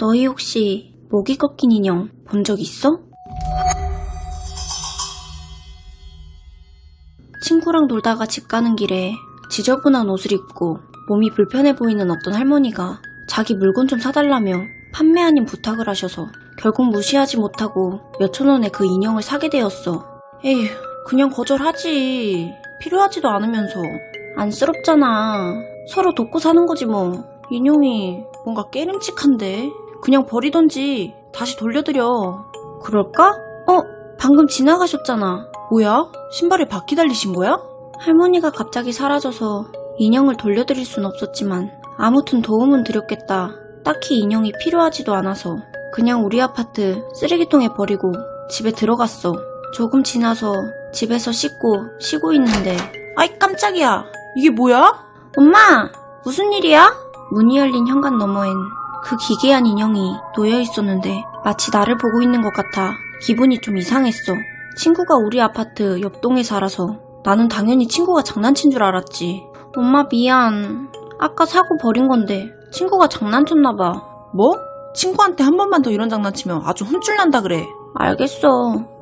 너희 혹시 목이 꺾인 인형 본 적 있어? 친구랑 놀다가 집 가는 길에 지저분한 옷을 입고 몸이 불편해 보이는 어떤 할머니가 자기 물건 좀 사달라며 판매 아닌 부탁을 하셔서 결국 무시하지 못하고 몇천 원에 그 인형을 사게 되었어. 에휴, 그냥 거절하지. 필요하지도 않으면서. 안쓰럽잖아. 서로 돕고 사는 거지 뭐. 인형이 뭔가 깨름칙한데? 그냥 버리던지 다시 돌려드려. 그럴까? 방금 지나가셨잖아. 뭐야? 신발에 바퀴 달리신 거야? 할머니가 갑자기 사라져서 인형을 돌려드릴 순 없었지만 아무튼 도움은 드렸겠다. 딱히 인형이 필요하지도 않아서 그냥 우리 아파트 쓰레기통에 버리고 집에 들어갔어. 조금 지나서 집에서 씻고 쉬고 있는데 아이 깜짝이야. 이게 뭐야? 엄마! 무슨 일이야? 문이 열린 현관 너머엔 그 기괴한 인형이 놓여 있었는데 마치 나를 보고 있는 것 같아 기분이 좀 이상했어. 친구가 우리 아파트 옆동에 살아서 나는 당연히 친구가 장난친 줄 알았지. 엄마 미안. 아까 사고 버린 건데 친구가 장난쳤나봐. 뭐? 친구한테 한 번만 더 이런 장난치면 아주 혼쭐 난다 그래. 알겠어.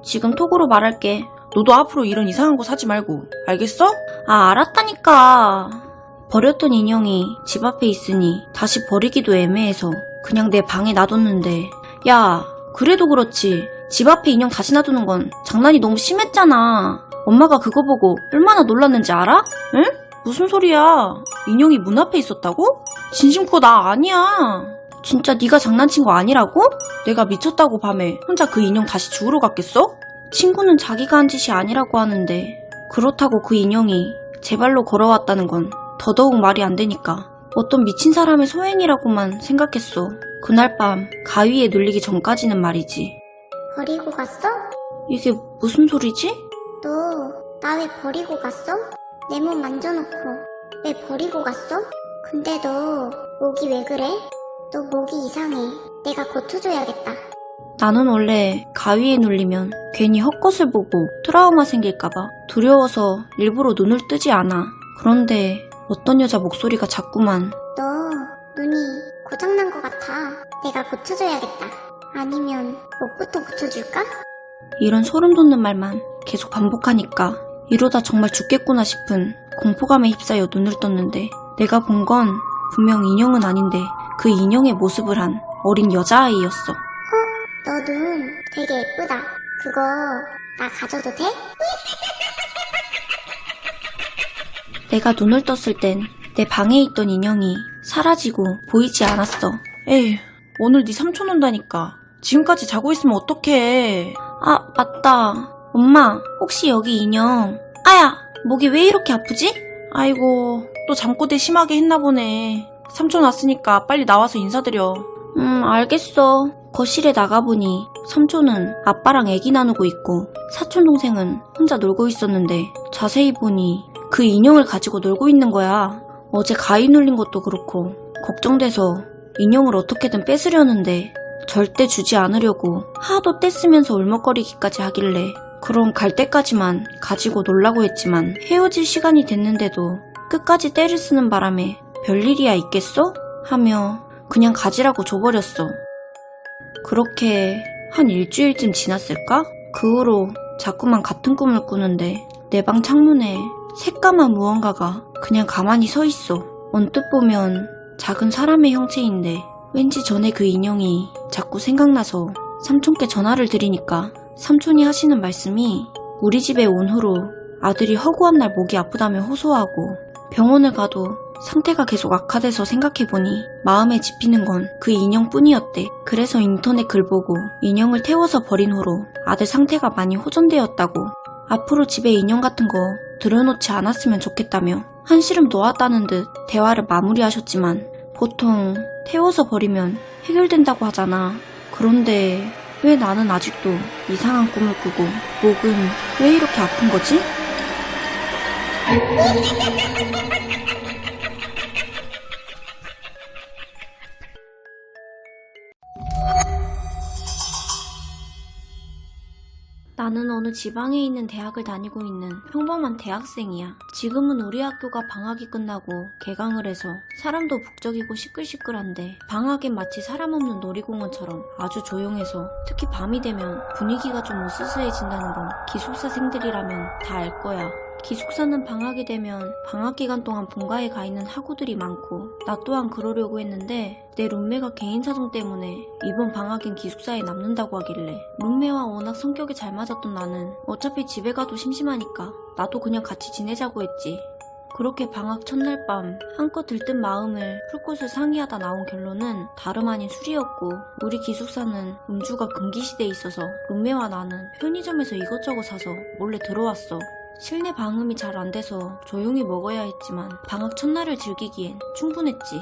지금 톡으로 말할게. 너도 앞으로 이런 이상한 거 사지 말고. 알겠어? 아, 알았다니까. 버렸던 인형이 집 앞에 있으니 다시 버리기도 애매해서 그냥 내 방에 놔뒀는데 야, 그래도 그렇지. 집 앞에 인형 다시 놔두는 건 장난이 너무 심했잖아. 엄마가 그거 보고 얼마나 놀랐는지 알아? 응? 무슨 소리야? 인형이 문 앞에 있었다고? 진심 그거 나 아니야. 진짜 네가 장난친 거 아니라고? 내가 미쳤다고 밤에 혼자 그 인형 다시 주우러 갔겠어? 친구는 자기가 한 짓이 아니라고 하는데 그렇다고 그 인형이 제 발로 걸어왔다는 건 더더욱 말이 안 되니까 어떤 미친 사람의 소행이라고만 생각했어. 그날 밤 가위에 눌리기 전까지는 말이지. 버리고 갔어? 이게 무슨 소리지? 너 나 왜 버리고 갔어? 내 몸 만져놓고 왜 버리고 갔어? 근데 너 목이 왜 그래? 너 목이 이상해. 내가 고쳐줘야겠다. 나는 원래 가위에 눌리면 괜히 헛것을 보고 트라우마 생길까봐 두려워서 일부러 눈을 뜨지 않아. 그런데 어떤 여자 목소리가 자꾸만 너 눈이 고장난 것 같아. 내가 고쳐줘야겠다. 아니면 목부터 고쳐줄까? 이런 소름 돋는 말만 계속 반복하니까 이러다 정말 죽겠구나 싶은 공포감에 휩싸여 눈을 떴는데 내가 본 건 분명 인형은 아닌데 그 인형의 모습을 한 어린 여자아이였어. 너 눈 되게 예쁘다. 그거 나 가져도 돼? 내가 눈을 떴을 땐 내 방에 있던 인형이 사라지고 보이지 않았어. 에휴, 오늘 네 삼촌 온다니까. 지금까지 자고 있으면 어떡해. 아, 맞다. 엄마, 혹시 여기 인형... 아야! 목이 왜 이렇게 아프지? 아이고, 또 잠꼬대 심하게 했나 보네. 삼촌 왔으니까 빨리 나와서 인사드려. 알겠어. 거실에 나가보니 삼촌은 아빠랑 애기 나누고 있고 사촌 동생은 혼자 놀고 있었는데 자세히 보니 그 인형을 가지고 놀고 있는 거야. 어제 가위 눌린 것도 그렇고 걱정돼서 인형을 어떻게든 뺏으려는데 절대 주지 않으려고 하도 떼쓰면서 울먹거리기까지 하길래 그럼 갈 때까지만 가지고 놀라고 했지만 헤어질 시간이 됐는데도 끝까지 떼를 쓰는 바람에 별일이야 있겠어? 하며 그냥 가지라고 줘버렸어. 그렇게 한 일주일쯤 지났을까? 그 후로 자꾸만 같은 꿈을 꾸는데 내 방 창문에 새까만 무언가가 그냥 가만히 서 있어. 언뜻 보면 작은 사람의 형체인데 왠지 전에 그 인형이 자꾸 생각나서 삼촌께 전화를 드리니까 삼촌이 하시는 말씀이 우리 집에 온 후로 아들이 허구한 날 목이 아프다며 호소하고 병원을 가도 상태가 계속 악화돼서 생각해보니 마음에 집히는 건 그 인형뿐이었대. 그래서 인터넷 글 보고 인형을 태워서 버린 후로 아들 상태가 많이 호전되었다고. 앞으로 집에 인형 같은 거 들여놓지 않았으면 좋겠다며 한시름 놓았다는 듯 대화를 마무리하셨지만 보통 태워서 버리면 해결된다고 하잖아. 그런데 왜 나는 아직도 이상한 꿈을 꾸고 목은 왜 이렇게 아픈 거지? 나는 어느 지방에 있는 대학을 다니고 있는 평범한 대학생이야. 지금은 우리 학교가 방학이 끝나고 개강을 해서 사람도 북적이고 시끌시끌한데 방학엔 마치 사람 없는 놀이공원처럼 아주 조용해서 특히 밤이 되면 분위기가 좀 으스스해진다는 건 기숙사생들이라면 다 알 거야. 기숙사는 방학이 되면 방학 기간 동안 본가에 가 있는 학우들이 많고 나 또한 그러려고 했는데 내 룸메가 개인 사정 때문에 이번 방학엔 기숙사에 남는다고 하길래 룸메와 워낙 성격이 잘 맞았던 나는 어차피 집에 가도 심심하니까 나도 그냥 같이 지내자고 했지. 그렇게 방학 첫날 밤 한껏 들뜬 마음을 풀 곳을 상의하다 나온 결론은 다름 아닌 술이었고 우리 기숙사는 음주가 금기시돼 있어서 룸메와 나는 편의점에서 이것저것 사서 몰래 들어왔어. 실내 방음이 잘 안 돼서 조용히 먹어야 했지만 방학 첫날을 즐기기엔 충분했지.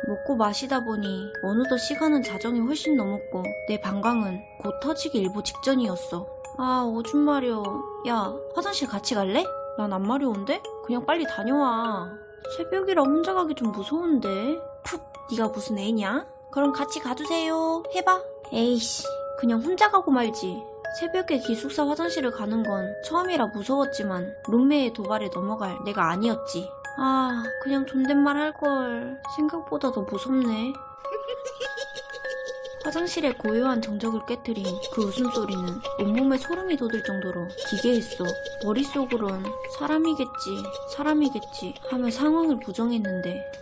먹고 마시다 보니 어느덧 시간은 자정이 훨씬 넘었고 내 방광은 곧 터지기 일보 직전이었어. 아 오줌 마려. 야 화장실 같이 갈래? 난 안 마려운데? 그냥 빨리 다녀와. 새벽이라 혼자 가기 좀 무서운데. 풋 네가 무슨 애냐? 그럼 같이 가주세요. 해봐. 에이씨 그냥 혼자 가고 말지. 새벽에 기숙사 화장실을 가는 건 처음이라 무서웠지만 룸메의 도발에 넘어갈 내가 아니었지. 아 그냥 존댓말 할걸. 생각보다 더 무섭네. 화장실의 고요한 정적을 깨트린 그 웃음소리는 온몸에 소름이 돋을 정도로 기괴했어. 머릿속으론 사람이겠지 하며 상황을 부정했는데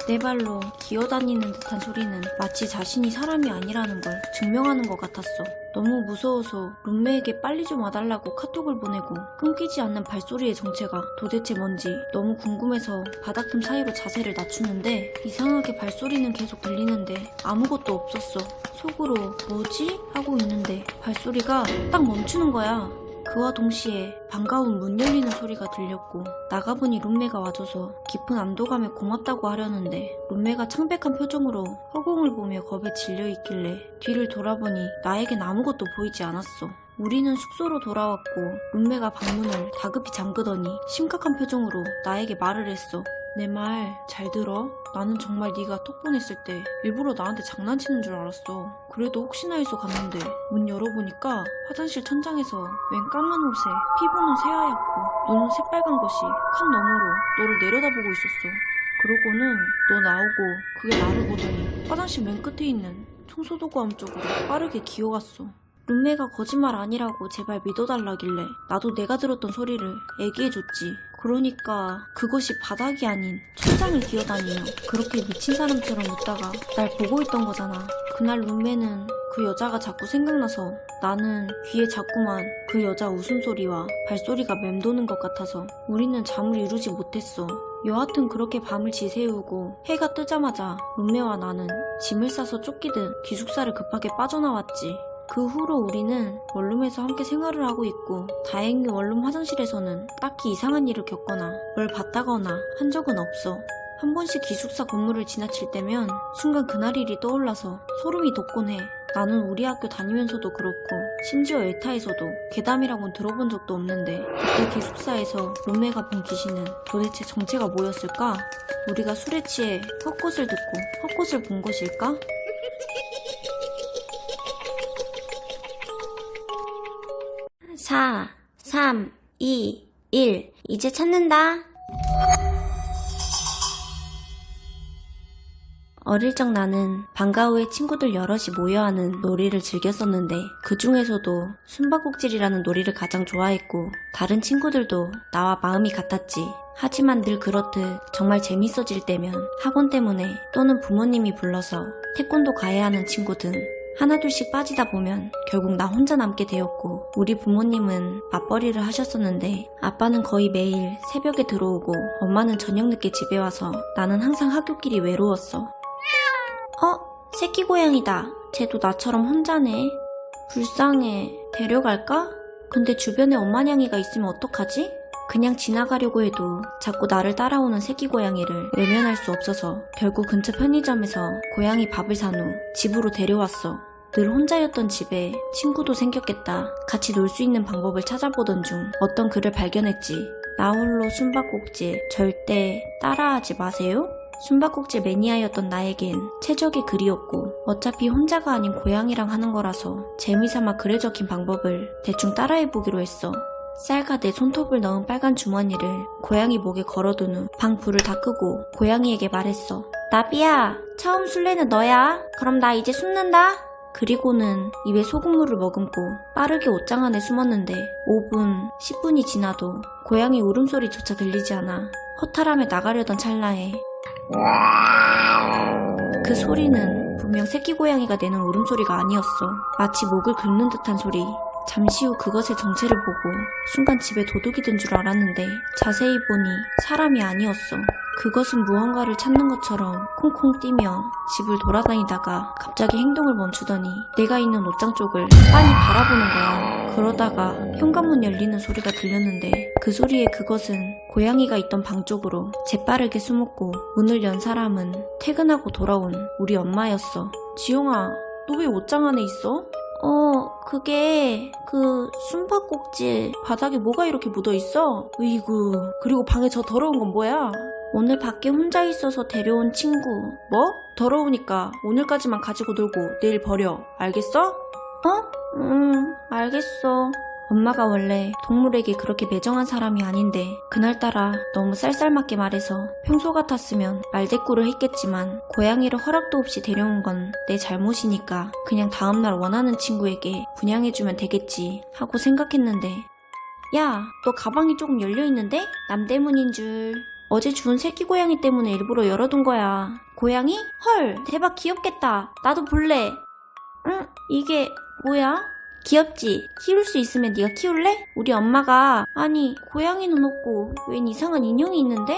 내 발로 기어다니는 듯한 소리는 마치 자신이 사람이 아니라는 걸 증명하는 것 같았어. 너무 무서워서 룸메에게 빨리 좀 와달라고 카톡을 보내고 끊기지 않는 발소리의 정체가 도대체 뭔지 너무 궁금해서 바닥틈 사이로 자세를 낮추는데 이상하게 발소리는 계속 들리는데 아무것도 없었어. 속으로 뭐지? 하고 있는데 발소리가 딱 멈추는 거야. 그와 동시에 반가운 문 열리는 소리가 들렸고 나가보니 룸메가 와줘서 깊은 안도감에 고맙다고 하려는데 룸메가 창백한 표정으로 허공을 보며 겁에 질려있길래 뒤를 돌아보니 나에겐 아무것도 보이지 않았어. 우리는 숙소로 돌아왔고 룸메가 방문을 다급히 잠그더니 심각한 표정으로 나에게 말을 했어. 내 말 잘 들어? 나는 정말 네가 톡 보냈을 때 일부러 나한테 장난치는 줄 알았어. 그래도 혹시나 해서 갔는데 문 열어보니까 화장실 천장에서 웬 까만 옷에 피부는 새하얗고 눈은 새빨간 것이 칸 너머로 너를 내려다보고 있었어. 그러고는 너 나오고 그게 나를 보더니 화장실 맨 끝에 있는 청소도구함 쪽으로 빠르게 기어갔어. 룸메가 거짓말 아니라고 제발 믿어달라길래 나도 내가 들었던 소리를 얘기해줬지. 그러니까 그것이 바닥이 아닌 천장을 기어다니며 그렇게 미친 사람처럼 웃다가 날 보고 있던 거잖아. 그날 룸메는 그 여자가 자꾸 생각나서 나는 귀에 자꾸만 그 여자 웃음소리와 발소리가 맴도는 것 같아서 우리는 잠을 이루지 못했어. 여하튼 그렇게 밤을 지새우고 해가 뜨자마자 룸메와 나는 짐을 싸서 쫓기듯 기숙사를 급하게 빠져나왔지. 그 후로 우리는 원룸에서 함께 생활을 하고 있고 다행히 원룸 화장실에서는 딱히 이상한 일을 겪거나 뭘 봤다거나 한 적은 없어. 한 번씩 기숙사 건물을 지나칠 때면 순간 그날 일이 떠올라서 소름이 돋곤 해. 나는 우리 학교 다니면서도 그렇고 심지어 에타에서도 괴담이라고는 들어본 적도 없는데 그때 기숙사에서 룸메가 본 귀신은 도대체 정체가 뭐였을까? 우리가 술에 취해 헛것을 듣고 헛것을 본 것일까? 4, 3, 2, 1 이제 찾는다. 어릴 적 나는 방과 후에 친구들 여럿이 모여하는 놀이를 즐겼었는데 그 중에서도 숨바꼭질이라는 놀이를 가장 좋아했고 다른 친구들도 나와 마음이 같았지. 하지만 늘 그렇듯 정말 재밌어질 때면 학원 때문에 또는 부모님이 불러서 태권도 가야 하는 친구 등 하나둘씩 빠지다 보면 결국 나 혼자 남게 되었고 우리 부모님은 맞벌이를 하셨었는데 아빠는 거의 매일 새벽에 들어오고 엄마는 저녁 늦게 집에 와서 나는 항상 학교길이 외로웠어. 새끼 고양이다. 쟤도 나처럼 혼자네. 불쌍해. 데려갈까? 근데 주변에 엄마냥이가 있으면 어떡하지? 그냥 지나가려고 해도 자꾸 나를 따라오는 새끼 고양이를 외면할 수 없어서 결국 근처 편의점에서 고양이 밥을 산 후 집으로 데려왔어. 늘 혼자였던 집에 친구도 생겼겠다. 같이 놀 수 있는 방법을 찾아보던 중 어떤 글을 발견했지. 나 홀로 숨바꼭질 절대 따라하지 마세요? 숨바꼭질 매니아였던 나에겐 최적의 글이었고 어차피 혼자가 아닌 고양이랑 하는 거라서 재미삼아 글에 적힌 방법을 대충 따라해보기로 했어. 쌀과 내 손톱을 넣은 빨간 주머니를 고양이 목에 걸어둔 후 방 불을 다 끄고 고양이에게 말했어. 나비야, 처음 술래는 너야. 그럼 나 이제 숨는다. 그리고는 입에 소금물을 머금고 빠르게 옷장 안에 숨었는데 5분, 10분이 지나도 고양이 울음소리조차 들리지 않아 허탈함에 나가려던 찰나에 그 소리는 분명 새끼 고양이가 내는 울음소리가 아니었어. 마치 목을 긁는 듯한 소리. 잠시 후 그것의 정체를 보고 순간 집에 도둑이 든 줄 알았는데 자세히 보니 사람이 아니었어. 그것은 무언가를 찾는 것처럼 콩콩 뛰며 집을 돌아다니다가 갑자기 행동을 멈추더니 내가 있는 옷장 쪽을 빤히 바라보는 거야. 그러다가 현관문 열리는 소리가 들렸는데 그 소리에 그것은 고양이가 있던 방 쪽으로 재빠르게 숨었고 문을 연 사람은 퇴근하고 돌아온 우리 엄마였어. 지용아, 너 왜 옷장 안에 있어? 그게 숨바꼭질 바닥에 뭐가 이렇게 묻어있어? 으이구, 그리고 방에 저 더러운 건 뭐야? 오늘 밖에 혼자 있어서 데려온 친구. 뭐? 더러우니까 오늘까지만 가지고 놀고 내일 버려. 알겠어? 알겠어. 엄마가 원래 동물에게 그렇게 매정한 사람이 아닌데 그날따라 너무 쌀쌀맞게 말해서 평소 같았으면 말대꾸를 했겠지만 고양이를 허락도 없이 데려온 건 내 잘못이니까 그냥 다음날 원하는 친구에게 분양해주면 되겠지 하고 생각했는데 야, 너 가방이 조금 열려있는데? 남 때문인 줄. 어제 주운 새끼 고양이 때문에 일부러 열어둔 거야. 고양이? 헐, 대박 귀엽겠다. 나도 볼래. 응? 이게 뭐야? 귀엽지? 키울 수 있으면 네가 키울래? 우리 엄마가 아니 고양이는 없고 웬 이상한 인형이 있는데?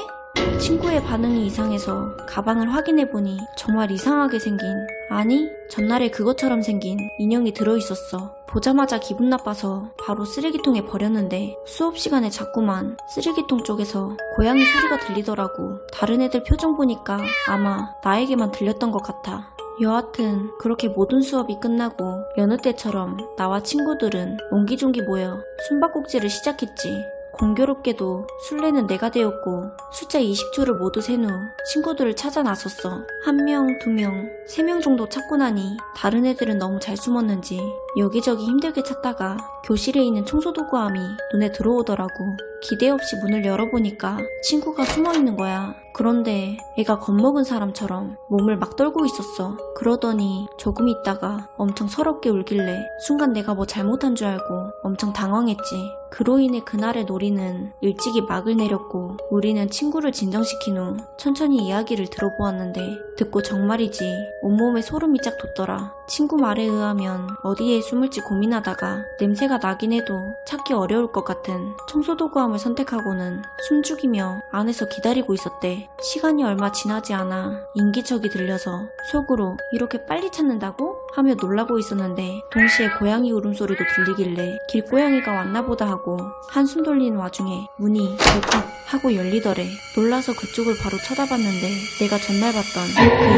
친구의 반응이 이상해서 가방을 확인해보니 정말 이상하게 생긴 아니 전날에 그것처럼 생긴 인형이 들어있었어. 보자마자 기분 나빠서 바로 쓰레기통에 버렸는데 수업 시간에 자꾸만 쓰레기통 쪽에서 고양이 소리가 들리더라고. 다른 애들 표정 보니까 아마 나에게만 들렸던 것 같아. 여하튼 그렇게 모든 수업이 끝나고 여느 때처럼 나와 친구들은 옹기종기 모여 숨바꼭질을 시작했지. 공교롭게도 술래는 내가 되었고 숫자 20초를 모두 센 후 친구들을 찾아 나섰어. 1명, 2명, 3명 정도 찾고 나니 다른 애들은 너무 잘 숨었는지 여기저기 힘들게 찾다가 교실에 있는 청소도구함이 눈에 들어오더라고. 기대 없이 문을 열어보니까 친구가 숨어있는 거야. 그런데 애가 겁먹은 사람처럼 몸을 막 떨고 있었어. 그러더니 조금 있다가 엄청 서럽게 울길래 순간 내가 뭐 잘못한 줄 알고 엄청 당황했지. 그로 인해 그날의 놀이는 일찍이 막을 내렸고 우리는 친구를 진정시킨 후 천천히 이야기를 들어보았는데 듣고 정말이지 온몸에 소름이 쫙 돋더라. 친구 말에 의하면 어디에 숨을지 고민하다가 냄새가 나긴 해도 찾기 어려울 것 같은 청소도구함을 선택하고는 숨죽이며 안에서 기다리고 있었대. 시간이 얼마 지나지 않아 인기척이 들려서 속으로 이렇게 빨리 찾는다고? 하며 놀라고 있었는데 동시에 고양이 울음소리도 들리길래 길고양이가 왔나보다 하고 한숨 돌리는 와중에 문이 덜컥 하고 열리더래. 놀라서 그쪽을 바로 쳐다봤는데 내가 전날 봤던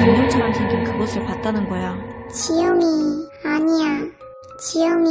그 인형처럼 생긴 그것을 봤다는 거야. 지영이 아니야. 지영이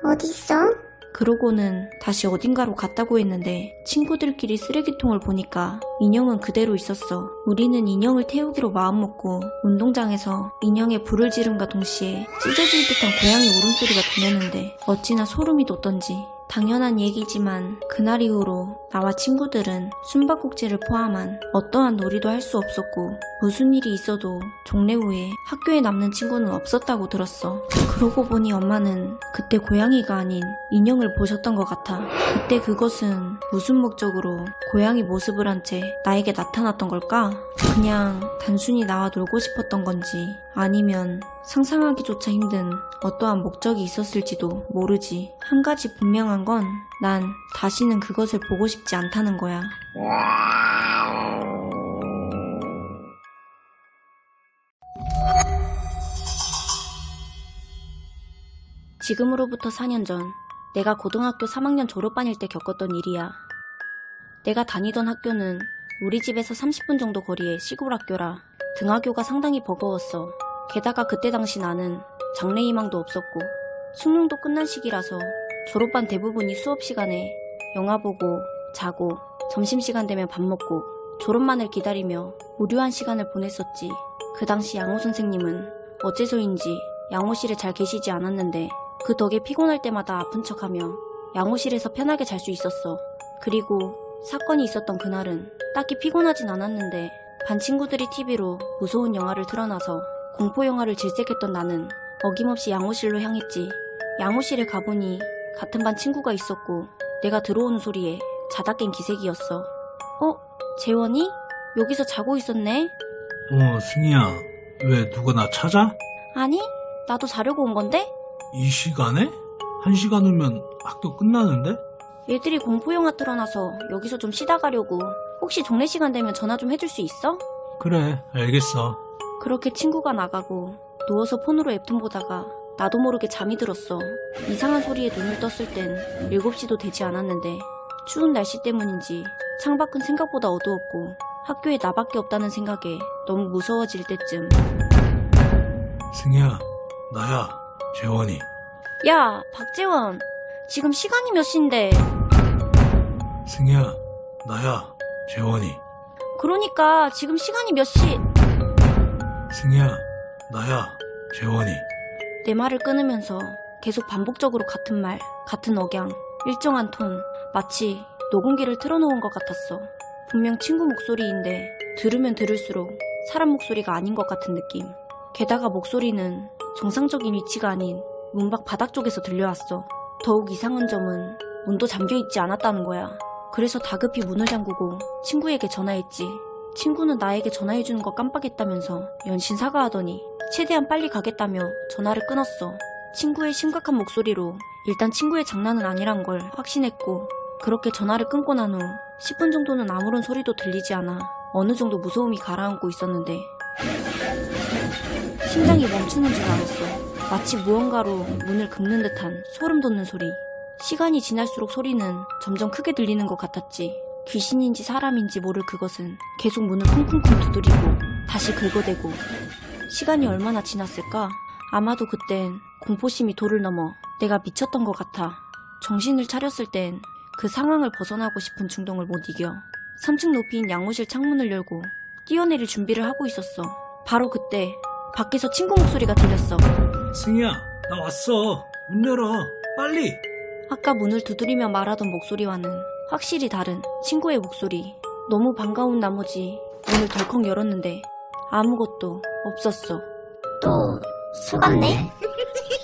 어딨어? 그러고는 다시 어딘가로 갔다고 했는데 친구들끼리 쓰레기통을 보니까 인형은 그대로 있었어. 우리는 인형을 태우기로 마음먹고 운동장에서 인형에 불을 지름과 동시에 찢어질 듯한 고양이 울음소리가 들렸는데 어찌나 소름이 돋던지. 당연한 얘기지만 그날 이후로 나와 친구들은 숨바꼭질을 포함한 어떠한 놀이도 할 수 없었고 무슨 일이 있어도 종례 후에 학교에 남는 친구는 없었다고 들었어. 그러고 보니 엄마는 그때 고양이가 아닌 인형을 보셨던 것 같아. 그때 그것은 무슨 목적으로 고양이 모습을 한 채 나에게 나타났던 걸까? 그냥 단순히 나와 놀고 싶었던 건지 아니면 상상하기조차 힘든 어떠한 목적이 있었을지도 모르지. 한 가지 분명한 건 난 다시는 그것을 보고 싶지 않다는 거야. 지금으로부터 4년 전 내가 고등학교 3학년 졸업반일 때 겪었던 일이야. 내가 다니던 학교는 우리 집에서 30분 정도 거리의 시골 학교라 등하교가 상당히 버거웠어. 게다가 그때 당시 나는 장래희망도 없었고 수능도 끝난 시기라서 졸업반 대부분이 수업 시간에 영화 보고 자고 점심시간 되면 밥 먹고 졸업만을 기다리며 무료한 시간을 보냈었지. 그 당시 양호 선생님은 어째서인지 양호실에 잘 계시지 않았는데 그 덕에 피곤할 때마다 아픈 척하며 양호실에서 편하게 잘 수 있었어. 그리고 사건이 있었던 그날은 딱히 피곤하진 않았는데 반 친구들이 TV로 무서운 영화를 틀어놔서 공포 영화를 질색했던 나는 어김없이 양호실로 향했지. 양호실에 가보니 같은 반 친구가 있었고 내가 들어오는 소리에 자다 깬 기색이었어. 재원이? 여기서 자고 있었네? 승희야, 왜 누가 나 찾아? 아니, 나도 자려고 온 건데? 이 시간에? 1시간 후면 학교 끝나는데? 얘들이 공포 영화 틀어놔서 여기서 좀 쉬다 가려고. 혹시 종례 시간 되면 전화 좀 해줄 수 있어? 그래, 알겠어. 그렇게 친구가 나가고 누워서 폰으로 웹툰 보다가 나도 모르게 잠이 들었어. 이상한 소리에 눈을 떴을 땐 7시도 되지 않았는데 추운 날씨 때문인지 창밖은 생각보다 어두웠고 학교에 나밖에 없다는 생각에 너무 무서워질 때쯤 승희야, 나야, 재원이. 야, 박재원, 지금 시간이 몇 시인데? 승희야, 나야, 재원이. 그러니까 지금 시간이 몇 시? 승희야, 나야, 재원이. 내 말을 끊으면서 계속 반복적으로 같은 말, 같은 억양, 일정한 톤, 마치 녹음기를 틀어놓은 것 같았어. 분명 친구 목소리인데 들으면 들을수록 사람 목소리가 아닌 것 같은 느낌. 게다가 목소리는 정상적인 위치가 아닌 문 밖 바닥 쪽에서 들려왔어. 더욱 이상한 점은 문도 잠겨있지 않았다는 거야. 그래서 다급히 문을 잠그고 친구에게 전화했지. 친구는 나에게 전화해주는 거 깜빡했다면서 연신 사과하더니 최대한 빨리 가겠다며 전화를 끊었어. 친구의 심각한 목소리로 일단 친구의 장난은 아니란 걸 확신했고 그렇게 전화를 끊고 난 후 10분 정도는 아무런 소리도 들리지 않아 어느 정도 무서움이 가라앉고 있었는데 심장이 멈추는 줄 알았어. 마치 무언가로 문을 긁는 듯한 소름 돋는 소리. 시간이 지날수록 소리는 점점 크게 들리는 것 같았지. 귀신인지 사람인지 모를 그것은 계속 문을 쿵쿵쿵 두드리고 다시 긁어대고. 시간이 얼마나 지났을까? 아마도 그땐 공포심이 도를 넘어 내가 미쳤던 것 같아. 정신을 차렸을 땐 그 상황을 벗어나고 싶은 충동을 못 이겨 3층 높이인 양호실 창문을 열고 뛰어내릴 준비를 하고 있었어. 바로 그때 밖에서 친구 목소리가 들렸어. 승희야, 나 왔어. 문 열어. 빨리. 아까 문을 두드리며 말하던 목소리와는 확실히 다른 친구의 목소리. 너무 반가운 나머지 문을 덜컥 열었는데 아무것도 없었어. 또 속았네?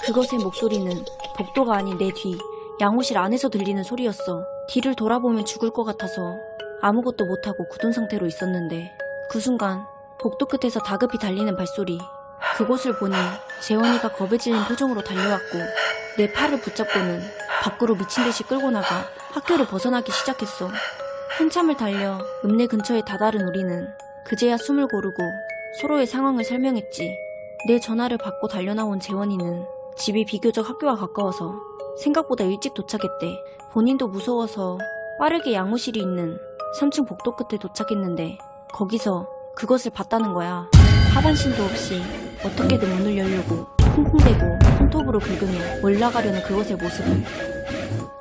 그것의 목소리는 복도가 아닌 내 뒤 양호실 안에서 들리는 소리였어. 뒤를 돌아보면 죽을 것 같아서 아무것도 못하고 굳은 상태로 있었는데 그 순간 복도 끝에서 다급히 달리는 발소리. 그곳을 보니 재원이가 겁에 질린 표정으로 달려왔고 내 팔을 붙잡고는 밖으로 미친 듯이 끌고 나가 학교를 벗어나기 시작했어. 한참을 달려 읍내 근처에 다다른 우리는 그제야 숨을 고르고 서로의 상황을 설명했지. 내 전화를 받고 달려나온 재원이는 집이 비교적 학교와 가까워서 생각보다 일찍 도착했대. 본인도 무서워서 빠르게 양호실이 있는 3층 복도 끝에 도착했는데 거기서 그것을 봤다는 거야. 하반신도 없이 어떻게든 문을 열려고 쿵쿵대고 손톱으로 긁으며 올라가려는 그것의 모습을.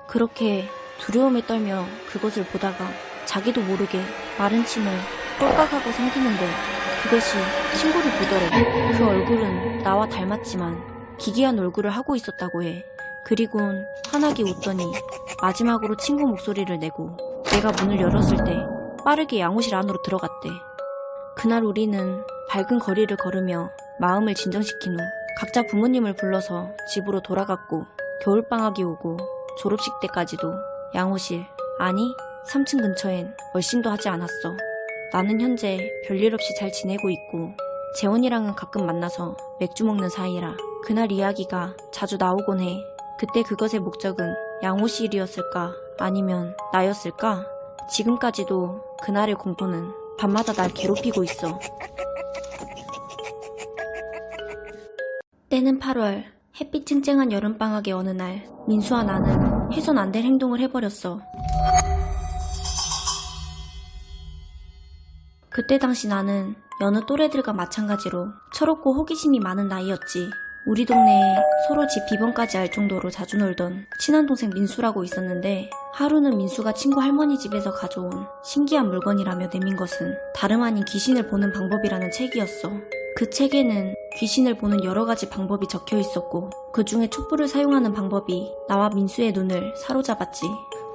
그렇게 두려움에 떨며 그것을 보다가 자기도 모르게 마른 침을 꼴깍하고 삼키는데 그것이 친구를 보더래. 그 얼굴은 나와 닮았지만 기괴한 얼굴을 하고 있었다고 해. 그리곤 환하게 웃더니 마지막으로 친구 목소리를 내고 내가 문을 열었을 때 빠르게 양호실 안으로 들어갔대. 그날 우리는 밝은 거리를 걸으며 마음을 진정시킨 후 각자 부모님을 불러서 집으로 돌아갔고 겨울방학이 오고 졸업식 때까지도 양호실, 아니 3층 근처엔 얼씬도 하지 않았어. 나는 현재 별일 없이 잘 지내고 있고 재원이랑은 가끔 만나서 맥주 먹는 사이라 그날 이야기가 자주 나오곤 해. 그때 그것의 목적은 양호실이었을까 아니면 나였을까? 지금까지도 그날의 공포는 밤마다 날 괴롭히고 있어. 때는 8월. 햇빛 쨍쨍한 여름방학의 어느 날 민수와 나는 해선 안 될 행동을 해버렸어. 그때 당시 나는 여느 또래들과 마찬가지로 철없고 호기심이 많은 나이였지. 우리 동네에 서로 집 비번까지 알 정도로 자주 놀던 친한 동생 민수라고 있었는데 하루는 민수가 친구 할머니 집에서 가져온 신기한 물건이라며 내민 것은 다름 아닌 귀신을 보는 방법이라는 책이었어. 그 책에는 귀신을 보는 여러 가지 방법이 적혀 있었고 그 중에 촛불을 사용하는 방법이 나와 민수의 눈을 사로잡았지.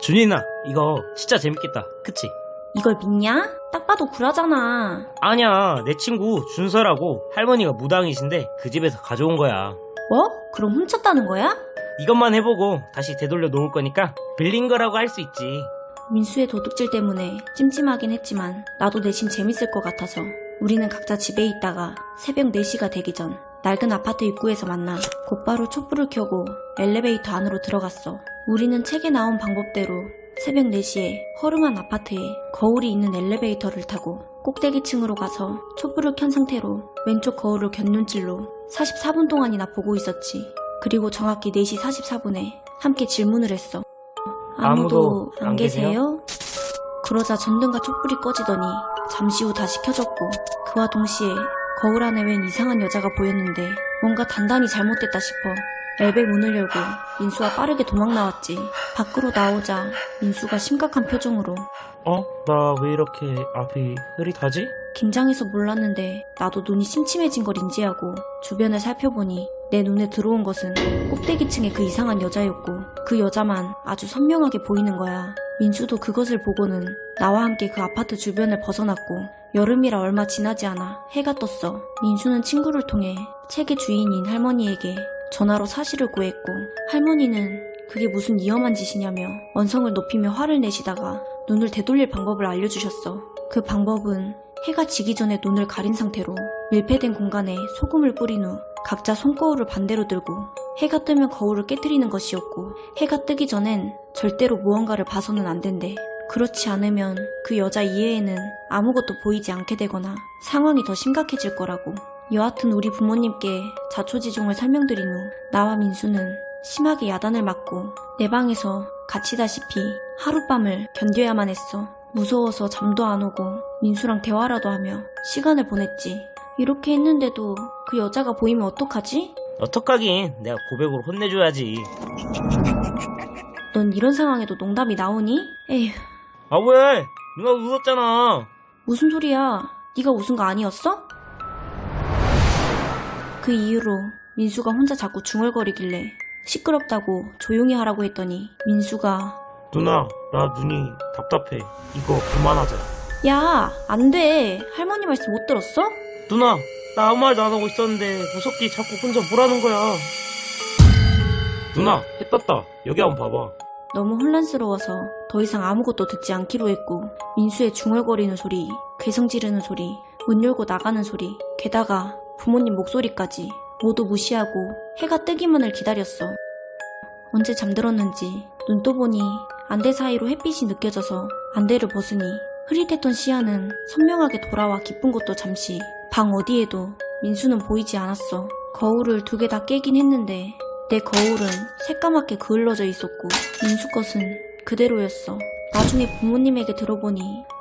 준이나 이거 진짜 재밌겠다. 그치? 이걸 믿냐? 딱 봐도 구라잖아. 아니야, 내 친구 준서라고 할머니가 무당이신데 그 집에서 가져온 거야. 뭐? 그럼 훔쳤다는 거야? 이것만 해보고 다시 되돌려 놓을 거니까 빌린 거라고 할 수 있지. 민수의 도둑질 때문에 찜찜하긴 했지만 나도 내심 재밌을 것 같아서 우리는 각자 집에 있다가 새벽 4시가 되기 전 낡은 아파트 입구에서 만나 곧바로 촛불을 켜고 엘리베이터 안으로 들어갔어. 우리는 책에 나온 방법대로 새벽 4시에 허름한 아파트에 거울이 있는 엘리베이터를 타고 꼭대기층으로 가서 촛불을 켠 상태로 왼쪽 거울을 곁눈질로 44분 동안이나 보고 있었지. 그리고 정확히 4시 44분에 함께 질문을 했어. 아무도 안 계세요? 그러자 전등과 촛불이 꺼지더니 잠시 후 다시 켜졌고 그와 동시에 거울 안에 웬 이상한 여자가 보였는데 뭔가 단단히 잘못됐다 싶어 엘베 문을 열고 민수가 빠르게 도망 나왔지. 밖으로 나오자 민수가 심각한 표정으로 나 왜 이렇게 앞이 흐릿하지? 긴장해서 몰랐는데 나도 눈이 심심해진 걸 인지하고 주변을 살펴보니 내 눈에 들어온 것은 꼭대기층의 그 이상한 여자였고 그 여자만 아주 선명하게 보이는 거야. 민수도 그것을 보고는 나와 함께 그 아파트 주변을 벗어났고 여름이라 얼마 지나지 않아 해가 떴어. 민수는 친구를 통해 책의 주인인 할머니에게 전화로 사실을 구했고 할머니는 그게 무슨 위험한 짓이냐며 언성을 높이며 화를 내시다가 눈을 되돌릴 방법을 알려주셨어. 그 방법은 해가 지기 전에 눈을 가린 상태로 밀폐된 공간에 소금을 뿌린 후 각자 손거울을 반대로 들고 해가 뜨면 거울을 깨뜨리는 것이었고 해가 뜨기 전엔 절대로 무언가를 봐서는 안 된대. 그렇지 않으면 그 여자 이외에는 아무것도 보이지 않게 되거나 상황이 더 심각해질 거라고. 여하튼 우리 부모님께 자초지종을 설명드린 후 나와 민수는 심하게 야단을 맞고 내 방에서 갇히다시피 하룻밤을 견뎌야만 했어. 무서워서 잠도 안 오고 민수랑 대화라도 하며 시간을 보냈지. 이렇게 했는데도 그 여자가 보이면 어떡하지? 어떡하긴, 내가 고백으로 혼내줘야지. 넌 이런 상황에도 농담이 나오니? 에휴, 아 왜? 누나 웃었잖아. 무슨 소리야? 네가 웃은 거 아니었어? 그 이후로 민수가 혼자 자꾸 중얼거리길래 시끄럽다고 조용히 하라고 했더니 민수가 누나, 나 눈이 답답해. 이거 그만하자. 야, 안 돼. 할머니 말씀 못 들었어? 누나, 나 아무 말도 안 하고 있었는데 무섭게 자꾸 혼자 뭐라는 거야. 누나, 해 떴다. 여기 한번 봐봐. 너무 혼란스러워서 더 이상 아무것도 듣지 않기로 했고 민수의 중얼거리는 소리, 괴성 지르는 소리, 문 열고 나가는 소리, 게다가 부모님 목소리까지 모두 무시하고 해가 뜨기만을 기다렸어. 언제 잠들었는지 눈 떠보니 안대 사이로 햇빛이 느껴져서 안대를 벗으니 흐릿했던 시야는 선명하게 돌아와 기쁜 것도 잠시 방 어디에도 민수는 보이지 않았어. 거울을 2개 다 깨긴 했는데 내 거울은 새까맣게 그을러져 있었고 민수 것은 그대로였어. 나중에 부모님에게 들어보니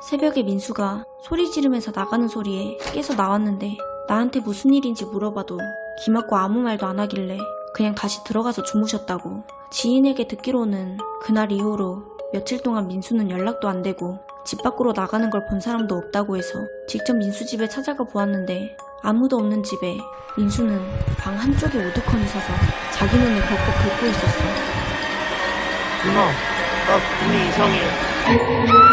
새벽에 민수가 소리 지르면서 나가는 소리에 깨서 나왔는데 나한테 무슨 일인지 물어봐도 기막고 아무 말도 안 하길래 그냥 다시 들어가서 주무셨다고. 지인에게 듣기로는 그날 이후로 며칠 동안 민수는 연락도 안 되고 집 밖으로 나가는 걸 본 사람도 없다고 해서 직접 민수 집에 찾아가 보았는데 아무도 없는 집에 민수는 방 한쪽에 우두커니 서서 자기 눈을 벅벅 긁고 있었어. 누나, 나 눈이 이상해.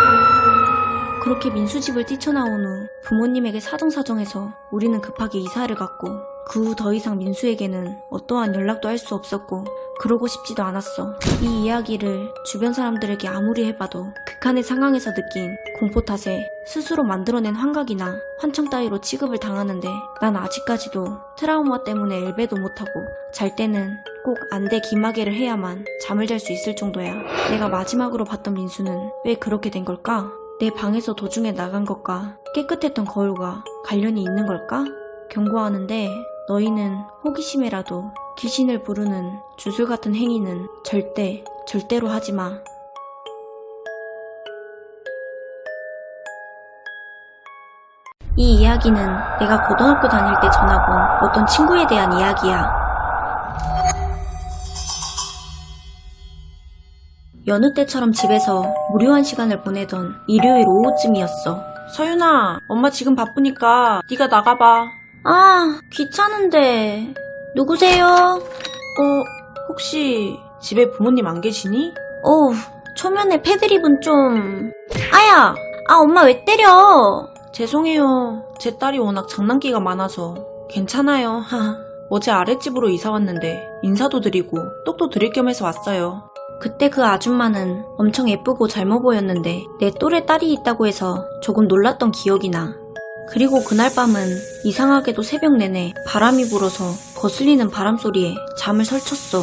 그렇게 민수 집을 뛰쳐나온 후 부모님에게 사정사정해서 우리는 급하게 이사를 갔고 그 후 더 이상 민수에게는 어떠한 연락도 할 수 없었고 그러고 싶지도 않았어. 이 이야기를 주변 사람들에게 아무리 해봐도 극한의 상황에서 느낀 공포 탓에 스스로 만들어낸 환각이나 환청 따위로 취급을 당하는데 난 아직까지도 트라우마 때문에 엘베도 못하고 잘 때는 꼭 안대 기마개를 해야만 잠을 잘 수 있을 정도야. 내가 마지막으로 봤던 민수는 왜 그렇게 된 걸까? 내 방에서 도중에 나간 것과 깨끗했던 거울과 관련이 있는 걸까? 경고하는데 너희는 호기심에라도 귀신을 부르는 주술 같은 행위는 절대로 하지 마. 이 이야기는 내가 고등학교 다닐 때 전해본 어떤 친구에 대한 이야기야. 여느 때처럼 집에서 무료한 시간을 보내던 일요일 오후쯤이었어. 서윤아, 엄마 지금 바쁘니까 네가 나가봐. 아, 귀찮은데. 누구세요? 혹시 집에 부모님 안 계시니? 초면에 패드립은 좀... 아야! 엄마 왜 때려? 죄송해요. 제 딸이 워낙 장난기가 많아서. 괜찮아요. 어제 아랫집으로 이사 왔는데 인사도 드리고 똑도 드릴 겸 해서 왔어요. 그때 그 아줌마는 엄청 예쁘고 젊어 보였는데 내 또래 딸이 있다고 해서 조금 놀랐던 기억이 나. 그리고 그날 밤은 이상하게도 새벽 내내 바람이 불어서 거슬리는 바람 소리에 잠을 설쳤어.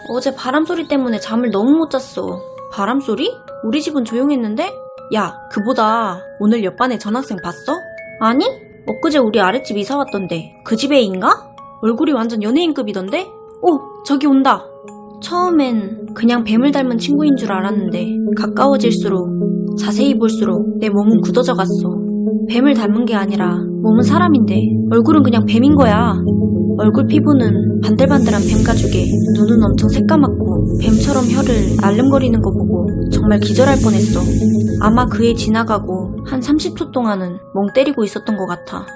어제 바람 소리 때문에 잠을 너무 못 잤어. 바람 소리? 우리 집은 조용했는데? 야, 그보다 오늘 옆반에 전학생 봤어? 아니? 엊그제 우리 아랫집 이사 왔던데 그 집 애인가? 얼굴이 완전 연예인급이던데? 저기 온다. 처음엔 그냥 뱀을 닮은 친구인 줄 알았는데 가까워질수록 자세히 볼수록 내 몸은 굳어져 갔어. 뱀을 닮은 게 아니라 몸은 사람인데 얼굴은 그냥 뱀인 거야. 얼굴 피부는 반들반들한 뱀 가죽에 눈은 엄청 새까맣고 뱀처럼 혀를 알름거리는 거 보고 정말 기절할 뻔했어. 아마 그 애 지나가고 한 30초 동안은 멍 때리고 있었던 것 같아.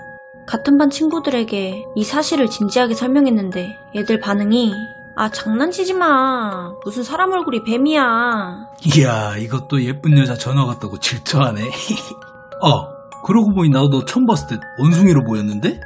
같은 반 친구들에게 이 사실을 진지하게 설명했는데 애들 반응이 장난치지 마. 무슨 사람 얼굴이 뱀이야. 이야, 이것도 예쁜 여자 전화 같다고 질투하네. 그러고 보니 나도 너 처음 봤을 때 원숭이로 보였는데?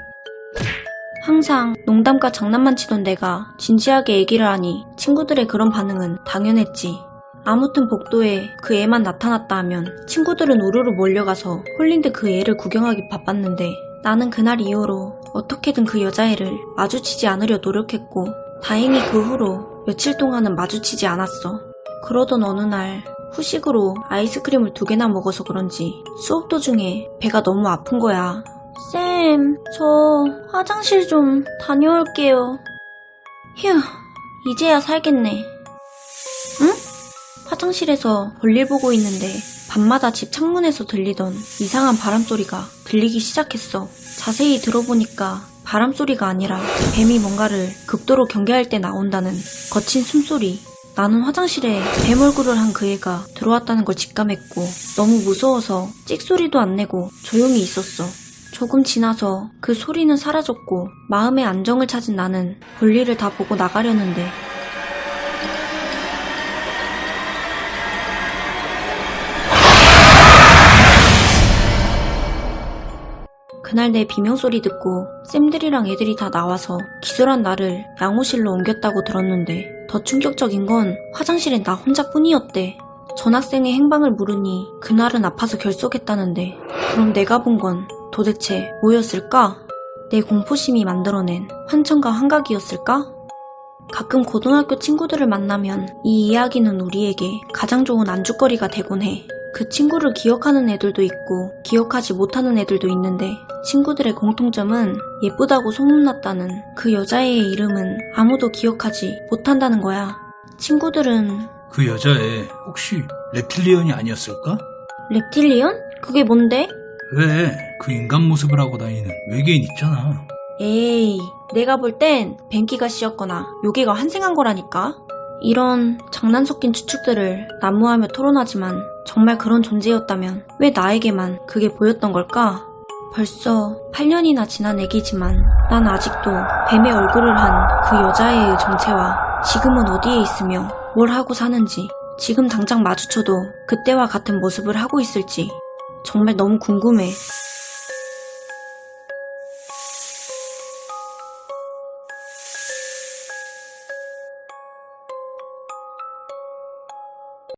항상 농담과 장난만 치던 내가 진지하게 얘기를 하니 친구들의 그런 반응은 당연했지. 아무튼 복도에 그 애만 나타났다 하면 친구들은 우르르 몰려가서 홀린 듯 그 애를 구경하기 바빴는데 나는 그날 이후로 어떻게든 그 여자애를 마주치지 않으려 노력했고 다행히 그 후로 며칠 동안은 마주치지 않았어. 그러던 어느 날 후식으로 아이스크림을 2개나 먹어서 그런지 수업 도중에 배가 너무 아픈 거야. 쌤, 저 화장실 좀 다녀올게요. 휴, 이제야 살겠네. 응? 화장실에서 볼일 보고 있는데 밤마다 집 창문에서 들리던 이상한 바람소리가 들리기 시작했어. 자세히 들어보니까 바람소리가 아니라 뱀이 뭔가를 극도로 경계할 때 나온다는 거친 숨소리. 나는 화장실에 뱀 얼굴을 한 그 애가 들어왔다는 걸 직감했고 너무 무서워서 찍소리도 안 내고 조용히 있었어. 조금 지나서 그 소리는 사라졌고 마음의 안정을 찾은 나는 볼일을 다 보고 나가려는데 그날 내 비명소리 듣고 쌤들이랑 애들이 다 나와서 기절한 나를 양호실로 옮겼다고 들었는데 더 충격적인 건 화장실엔 나 혼자뿐이었대. 전학생의 행방을 물으니 그날은 아파서 결석했다는데 그럼 내가 본 건 도대체 뭐였을까? 내 공포심이 만들어낸 환청과 환각이었을까? 가끔 고등학교 친구들을 만나면 이 이야기는 우리에게 가장 좋은 안주거리가 되곤 해. 그 친구를 기억하는 애들도 있고 기억하지 못하는 애들도 있는데 친구들의 공통점은 예쁘다고 소문났다는 그 여자애의 이름은 아무도 기억하지 못한다는 거야. 친구들은 그 여자애 혹시 reptilian이 아니었을까? reptilian? 그게 뭔데? 왜? 그 인간 모습을 하고 다니는 외계인 있잖아. 에이, 내가 볼 땐 뱅키가 씌었거나 요괴가 환생한 거라니까? 이런 장난 섞인 추측들을 난무하며 토론하지만 정말 그런 존재였다면 왜 나에게만 그게 보였던 걸까? 벌써 8년이나 지난 얘기지만 난 아직도 뱀의 얼굴을 한 그 여자애의 정체와 지금은 어디에 있으며 뭘 하고 사는지 지금 당장 마주쳐도 그때와 같은 모습을 하고 있을지 정말 너무 궁금해.